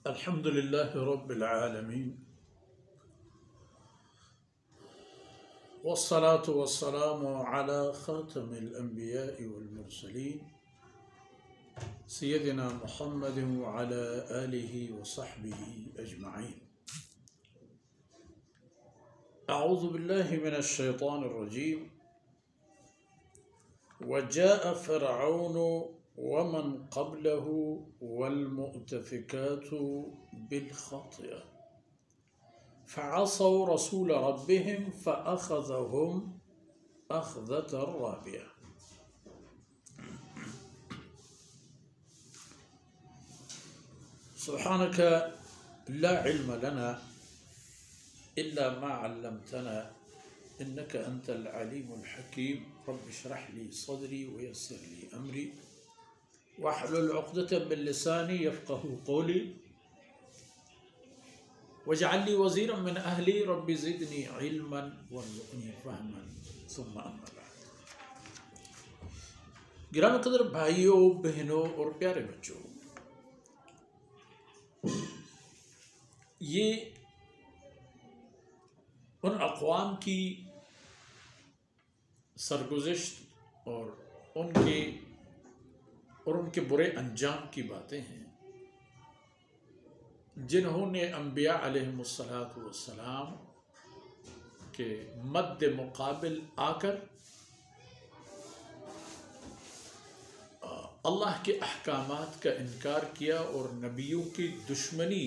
الحمد لله رب العالمين والصلاة والسلام على خاتم الأنبياء والمرسلين سيدنا محمد وعلى آله وصحبه أجمعين. أعوذ بالله من الشيطان الرجيم. وجاء فرعون ومن قبله والمؤتفكات بالخاطئة فعصوا رسول ربهم فأخذهم أخذة رابية. سبحانك لا علم لنا إلا ما علمتنا إنك أنت العليم الحكيم. رب اشرح لي صدري ويسر لي أمري واحلل عقدة من لساني يفقه قولي واجعل لي وزيرا من أهلي رب زدني علما وارزقني فهما ثم أما بعد. گرامی قدر بھائیوں، بہنوں اور پیارے بچوں، یہ ان اقوام کی سرگزشت اور ان کے برے انجام کی باتیں ہیں جنہوں نے انبیاء علیہم السلام کے مد مقابل آ کر اللہ کے احکامات کا انکار کیا اور نبیوں کی دشمنی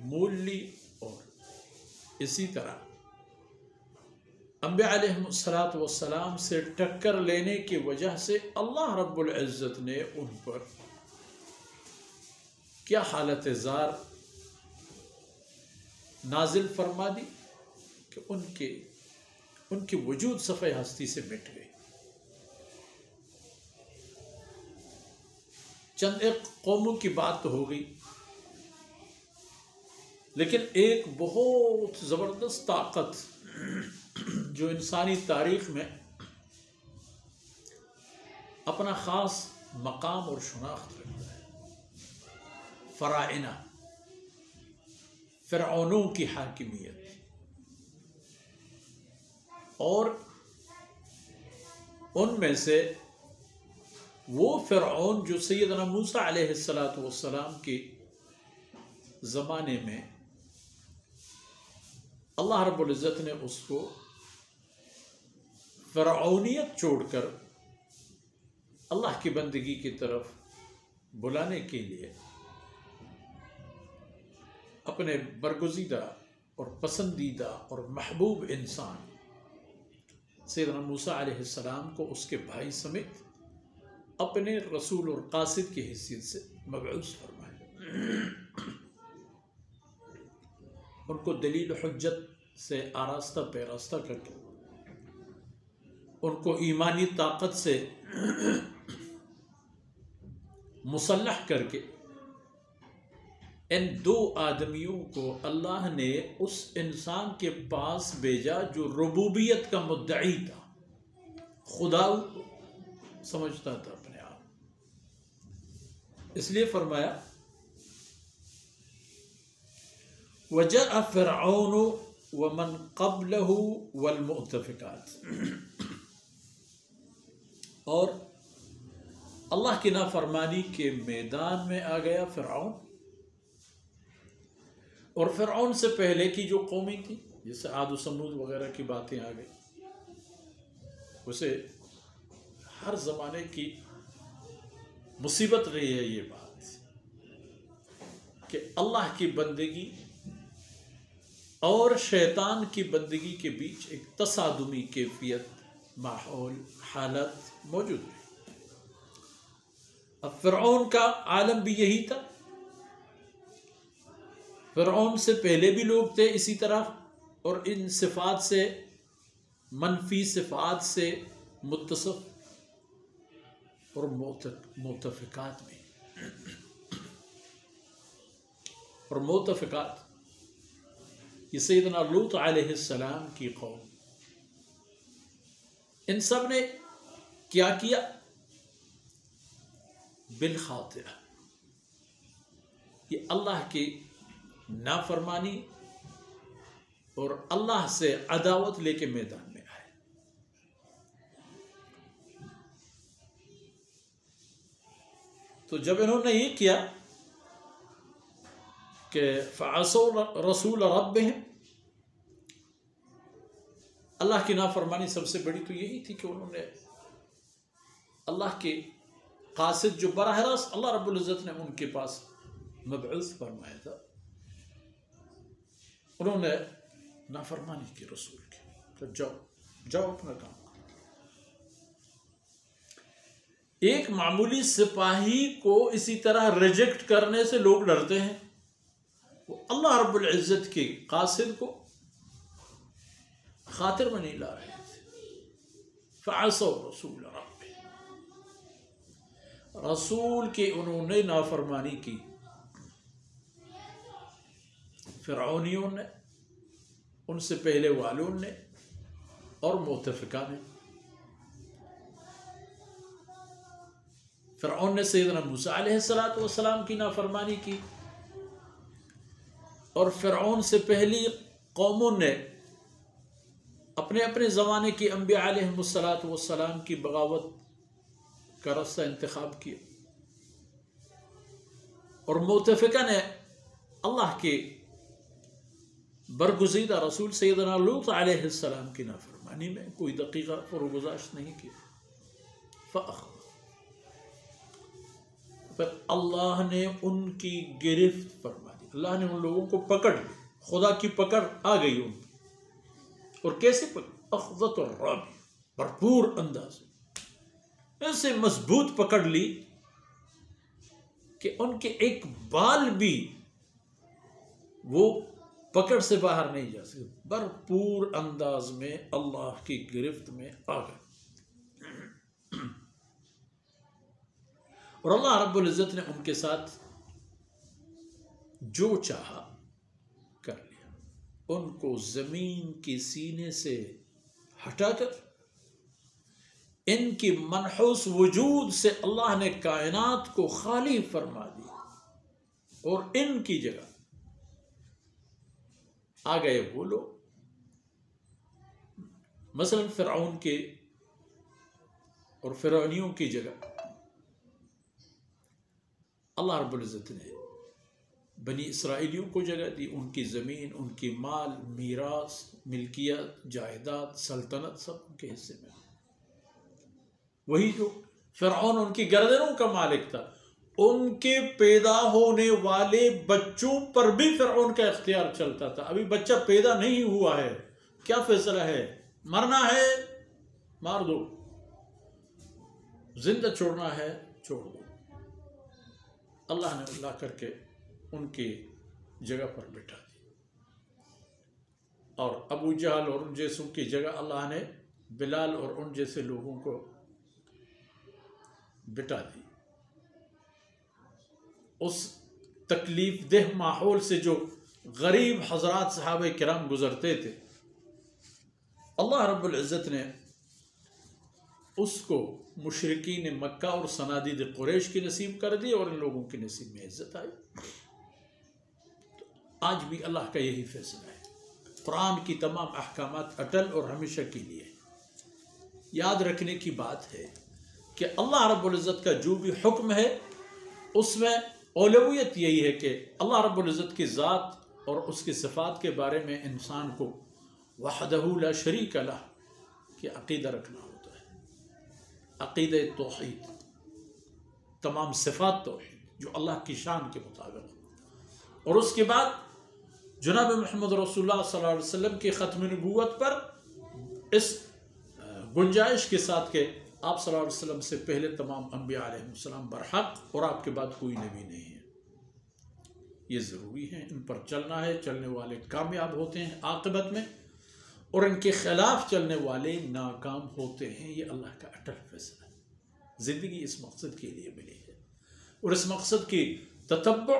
مول لی، اور اسی طرح انبیاء علیہم السلام سے ٹکر لینے کی وجہ سے اللہ رب العزت نے ان پر کیا حالت زار نازل فرما دی کہ ان کے وجود صفحہ ہستی سے مٹ گئے. چند ایک قوموں کی بات تو ہو گئی، لیکن ایک بہت زبردست طاقت جو انسانی تاریخ میں اپنا خاص مقام اور شناخت رکھتا ہے، فرعونہ، فرعونوں کی حاکمیت. اور ان میں سے وہ فرعون جو سیدنا موسیٰ علیہ السلام کے زمانے میں اللہ رب العزت نے اس کو فرعونیت چھوڑ کر اللہ کی بندگی کی طرف بلانے کے لیے اپنے برگزیدہ اور پسندیدہ اور محبوب انسان سیدنا موسیٰ علیہ السلام کو اس کے بھائی سمیت اپنے رسول اور قاصد کی حیثیت سے مبعوث فرمایا. ان کو دلیل حجت سے آراستہ پیراستہ کر کے، ان کو ایمانی طاقت سے مسلح کر کے، ان دو آدمیوں کو اللہ نے اس انسان کے پاس بھیجا جو ربوبیت کا مدعی تھا، خدا سمجھتا تھا اپنے آپ. اس لیے فرمایا وَجَاءَ فِرْعَوْنُ وَمَنْ قَبْلَهُ وَالْمُؤْتَفِكَاتِ. اور اللہ کی نافرمانی کے میدان میں آ گیا فرعون، اور فرعون سے پہلے کی جو قومیں تھیں جیسے عاد و ثمود وغیرہ کی باتیں آ گئی. اسے ہر زمانے کی مصیبت رہی ہے یہ بات کہ اللہ کی بندگی اور شیطان کی بندگی کے بیچ ایک تصادمی کیفیت، ماحول، حالت موجود ہے. اب فرعون کا عالم بھی یہی تھا، فرعون سے پہلے بھی لوگ تھے اسی طرح، اور ان صفات سے، منفی صفات سے متصف اور مؤتفکات میں. اور مؤتفکات یہ سیدنا لوط علیہ السلام کی قوم، ان سب نے کیا کیا؟ بالخاطئہ، یہ اللہ کی نافرمانی اور اللہ سے عداوت لے کے میدان میں آئے. تو جب انہوں نے یہ کیا کہ فعصوا رسول ربهم، اللہ کی نافرمانی سب سے بڑی تو یہی تھی کہ انہوں نے اللہ کے قاصد جو براہ راست اللہ رب العزت نے ان کے پاس مبعوث فرمایا تھا، انہوں نے نافرمانی کی رسول کی. تو جاؤ اپنا کام کرو. ایک معمولی سپاہی کو اسی طرح ریجیکٹ کرنے سے لوگ ڈرتے ہیں، وہ اللہ رب العزت کے قاصد کو خاطر میں نہیں لا رہے تھے. فعصوا رسول رب، رسول کی انہوں نے نافرمانی کی. فرعونیوں نے، ان سے پہلے والوں نے اور متفقہ نے. فرعون نے سیدنا موسیٰ علیہ السلام کی نافرمانی کی، اور فرعون سے پہلی قوموں نے اپنے اپنے زمانے کی انبیاء علیہ السلام کی بغاوت کا راستہ انتخاب کیا، اور متفقہ نے اللہ کے برگزیدہ رسول سیدنا لوط علیہ السلام کی نافرمانی میں کوئی دقیقہ فروگزاشت نہیں کی. پھر اللہ نے ان کی گرفت فرما دی، اللہ نے ان لوگوں کو پکڑ لی. خدا کی پکڑ آ گئی ان پر. اور کیسے پکڑ؟ اخذت الرعب، بھرپور انداز، ایسے مضبوط پکڑ لی کہ ان کے ایک بال بھی وہ پکڑ سے باہر نہیں جا سکتے. بھرپور انداز میں اللہ کی گرفت میں آ گئے. اور اللہ رب العزت نے ان کے ساتھ جو چاہا کر لیا. ان کو زمین کے سینے سے ہٹا کر ان کی منحوس وجود سے اللہ نے کائنات کو خالی فرما دیا، اور ان کی جگہ آ گئے وہ لوگ. مثلا فرعون کے اور فرعونیوں کی جگہ اللہ رب العزت نے بنی اسرائیلیوں کو جگہ دی. ان کی زمین، ان کی مال، میراث، ملکیت، جائیداد، سلطنت سب ان کے حصے میں. وہی جو فرعون ان کی گردنوں کا مالک تھا، ان کے پیدا ہونے والے بچوں پر بھی فرعون کا اختیار چلتا تھا. ابھی بچہ پیدا نہیں ہوا ہے، کیا فیصلہ ہے؟ مرنا ہے مار دو، زندہ چھوڑنا ہے چھوڑ دو. اللہ نے لا کر کے ان کی جگہ پر بٹھا دی. اور ابو جہل اور ان جیسوں کی جگہ اللہ نے بلال اور ان جیسے لوگوں کو بٹھا دی. اس تکلیف دہ ماحول سے جو غریب حضرات صحابہ کرام گزرتے تھے، اللہ رب العزت نے اس کو مشرکین مکہ اور صنادید قریش کی نصیب کر دی، اور ان لوگوں کی نصیب میں عزت آئی. تو آج بھی اللہ کا یہی فیصلہ ہے. قرآن کی تمام احکامات اٹل اور ہمیشہ کے لیے. یاد رکھنے کی بات ہے کہ اللہ رب العزت کا جو بھی حکم ہے اس میں اولویت یہی ہے کہ اللہ رب العزت کی ذات اور اس کی صفات کے بارے میں انسان کو وحدہ لا شریک لہ کی عقیدہ رکھنا ہوتا ہے. عقیدہ توحید، تمام صفات توحید جو اللہ کی شان کے مطابق. اور اس کے بعد جناب محمد رسول اللہ صلی اللہ علیہ وسلم کی ختم نبوت پر اس گنجائش کے ساتھ کہ آپ صلی اللہ علیہ وسلم سے پہلے تمام انبیاء علیہ السلام برحق، اور آپ کے بعد کوئی نبی نہیں ہے. یہ ضروری ہے، ان پر چلنا ہے. چلنے والے کامیاب ہوتے ہیں عاقبت میں، اور ان کے خلاف چلنے والے ناکام ہوتے ہیں. یہ اللہ کا اٹل فیصلہ ہے. زندگی اس مقصد کے لیے ملی ہے، اور اس مقصد کی تتبع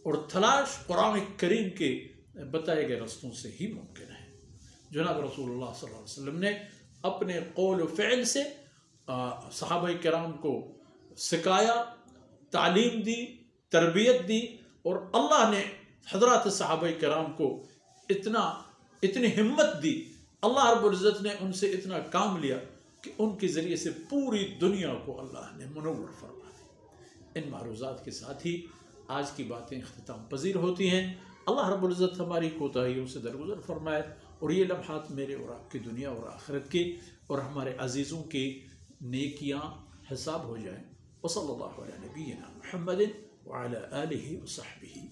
اور تلاش قرآن کریم کے بتائے گئے رستوں سے ہی ممکن ہے. جناب رسول اللہ صلی اللہ علیہ وسلم نے اپنے قول و فعل سے صحابہ کرام کو سکھایا، تعلیم دی، تربیت دی، اور اللہ نے حضرات صحابہ کرام کو اتنی ہمت دی، اللہ رب العزت نے ان سے اتنا کام لیا کہ ان کے ذریعے سے پوری دنیا کو اللہ نے منور فرما دی۔ ان معروضات کے ساتھ ہی آج کی باتیں اختتام پذیر ہوتی ہیں۔ اللہ رب العزت ہماری کوتاہیوں سے درگزر فرمائے، اور یہ لمحات میرے اور آپ کی دنیا اور آخرت کی اور ہمارے عزیزوں کی نیکیاں حساب ہو جائیں۔ وصلی اللہ علی نبینا محمد وعلی آلہ وصحبہ